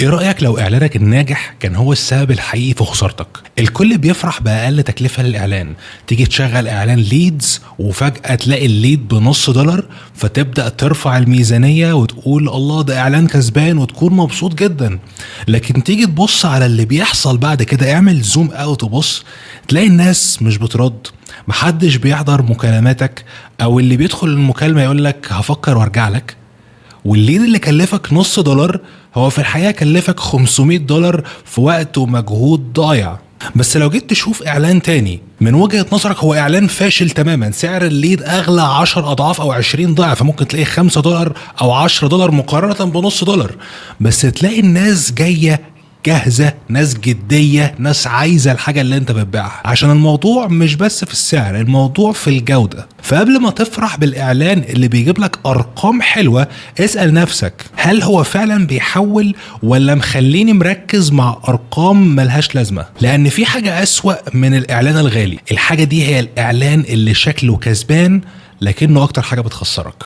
ايه رأيك لو اعلانك الناجح كان هو السبب الحقيقي في خسارتك؟ الكل بيفرح بأقل تكلفة للإعلان، تيجي تشغل إعلان ليدز وفجأة تلاقي الليد $0.50، فتبدأ ترفع الميزانية وتقول الله ده إعلان كسبان وتكون مبسوط جدا. لكن تيجي تبص على اللي بيحصل بعد كده، اعمل زوم اوت وبص، تلاقي الناس مش بترد، محدش بيحضر مكالماتك، او اللي بيدخل المكالمة يقولك هفكر وارجع لك. والليد اللي كلفك $0.50 هو في الحقيقة كلفك $500 في وقت ومجهود ضايع. بس لو جيت تشوف اعلان تاني من وجهة نظرك هو اعلان فاشل تماما، سعر الليد اغلى 10 اضعاف او 20 ضعف، ممكن تلاقيه $5 او $10 مقارنة $0.50، بس تلاقي الناس جاية جاهزة، ناس جدية، ناس عايزة الحاجة اللي انت بتبيعها، عشان الموضوع مش بس في السعر، الموضوع في الجودة. فقبل ما تفرح بالإعلان اللي بيجيب لك أرقام حلوة، اسأل نفسك هل هو فعلا بيحول ولا مخليني مركز مع أرقام ملهاش لازمة؟ لأن في حاجة أسوأ من الإعلان الغالي، الحاجة دي هي الإعلان اللي شكله كسبان لكنه أكتر حاجة بتخسرك.